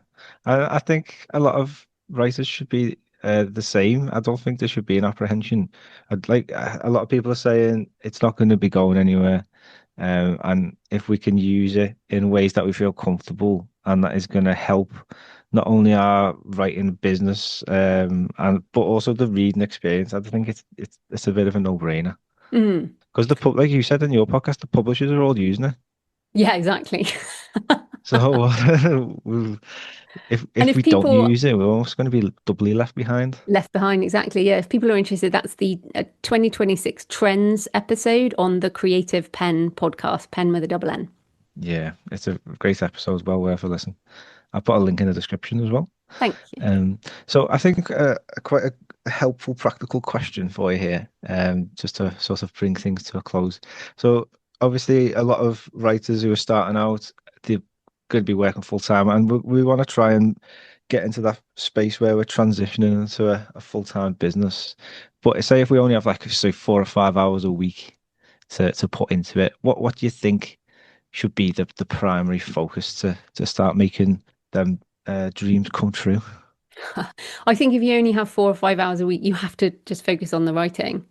I think a lot of writers should be the same. I don't think there should be an apprehension. I'd like a lot of people are saying it's not going to be going anywhere. And if we can use it in ways that we feel comfortable and that is going to help not only our writing business, and but also the reading experience, I think it's a bit of a no-brainer. Mm, Because like you said in your podcast, the publishers are all using it. yeah, exactly. So And if if we don't people use it, we're almost going to be doubly left behind. left behind, exactly, yeah. If people are interested, that's the 2026 trends episode on the Creative Pen podcast, pen with a double N. Yeah, it's a great episode, well worth a listen. I'll put a link in the description as well. Thank you. So I think quite a helpful practical question for you here, just to sort of bring things to a close. So obviously, a lot of writers who are starting out, they're going to be working full time, and we want to try and get into that space where we're transitioning into a full-time business. But say if we only have like say 4 or 5 hours a week to put into it, what do you think should be the primary focus to start making them dreams come true? I think if you only have 4 or 5 hours a week, you have to just focus on the writing.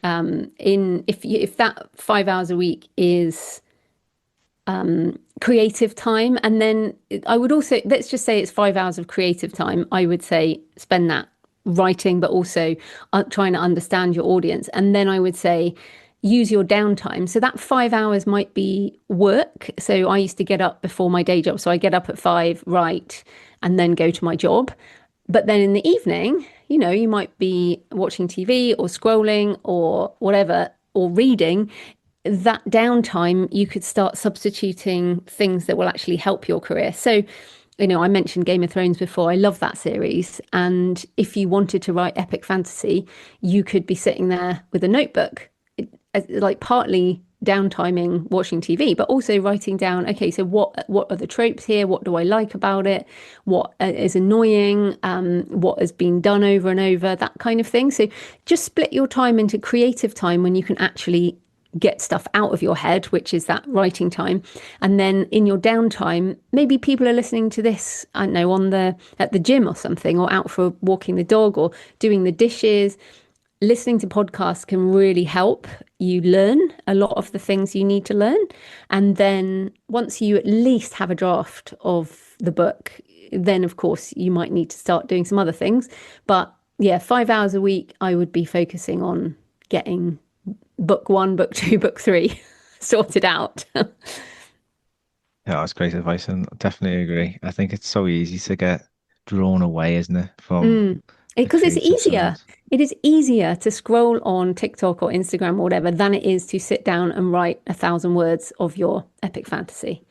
In if that 5 hours a week is creative time, and then I would also, let's just say it's 5 hours of creative time, I would say spend that writing, but also trying to understand your audience. And then I would say use your downtime. So that 5 hours might be work. So I used to get up before my day job, so I get up at 5, write, and then go to my job. But then in the evening, you might be watching TV or scrolling or whatever, or reading. That downtime, you could start substituting things that will actually help your career. So, I mentioned Game of Thrones before. I love that series. And if you wanted to write epic fantasy, you could be sitting there with a notebook, like partly downtiming watching TV, but also writing down, okay, so what are the tropes here? What do I like about it? What is annoying? What has been done over and over? That kind of thing. So just split your time into creative time when you can actually get stuff out of your head, which is that writing time. And then in your downtime, maybe people are listening to this, I don't know, at the gym or something, or out for walking the dog or doing the dishes. Listening to podcasts can really help you learn a lot of the things you need to learn. And then once you at least have a draft of the book, then of course you might need to start doing some other things. But yeah, 5 hours a week, I would be focusing on getting book one, book two, book three sorted out. Yeah, that's great advice, and I definitely agree. I think it's so easy to get drawn away, isn't it, from Mm. the Because it's creative easier. side? It is easier to scroll on TikTok or Instagram or whatever than it is to sit down and write 1,000 words of your epic fantasy.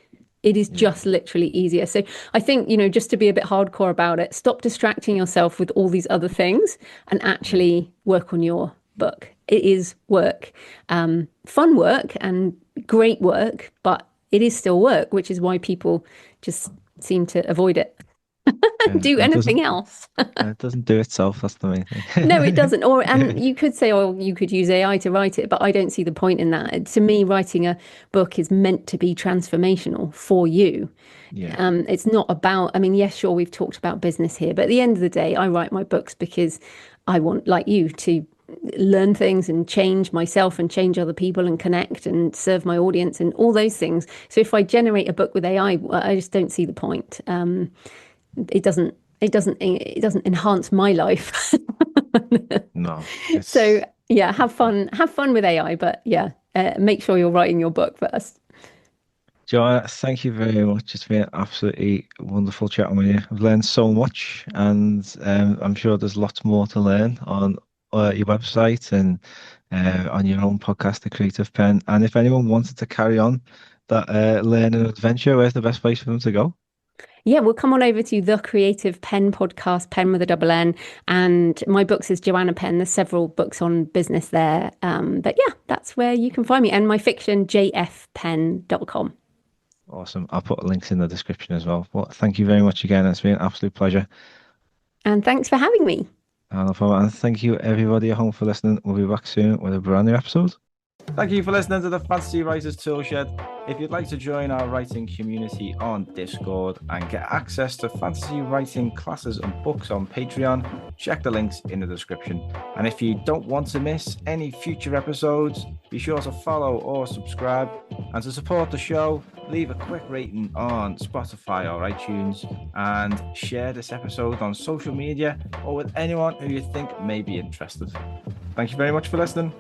It is Yeah, just literally easier. So I think, just to be a bit hardcore about it, stop distracting yourself with all these other things and yeah, actually work on your book. It is work, fun work and great work, but it is still work, which is why people just seem to avoid it and yeah. do anything else. And it doesn't do itself. That's the main No, it thing. doesn't. And you could say, oh, you could use AI to write it, but I don't see the point in that. To me, writing a book is meant to be transformational for you. Yeah, It's not about, I mean, yes, sure, we've talked about business here, but at the end of the day, I write my books because I want, like you, to learn things and change myself and change other people and connect and serve my audience and all those things. So if I generate a book with AI, well, I just don't see the point. It doesn't enhance my life. no, So it's yeah, have fun with AI, but yeah, make sure you're writing your book first. Joanna, thank you very much. It's been absolutely wonderful chatting with you. I've learned so much, and I'm sure there's lots more to learn on your website and on your own podcast, The Creative Pen. And if anyone wanted to carry on that learning adventure, where's the best place for them to go? Yeah, we'll come on over to the Creative Pen podcast, Pen with a double N, and my books is Joanna Penn. There's several books on business there, but yeah, that's where you can find me, and my fiction, jfpen.com. Awesome. I'll put links in the description as well. But thank you very much again. It's been an absolute pleasure. And thanks for having me. And thank you everybody at home for listening. We'll be back soon with a brand new episode. Thank you for listening to the Fantasy Writers Toolshed. If you'd like to join our writing community on Discord and get access to fantasy writing classes and books on Patreon, check the links in the description. And if you don't want to miss any future episodes, be sure to follow or subscribe. And to support the show, leave a quick rating on Spotify or iTunes and share this episode on social media or with anyone who you think may be interested. Thank you very much for listening.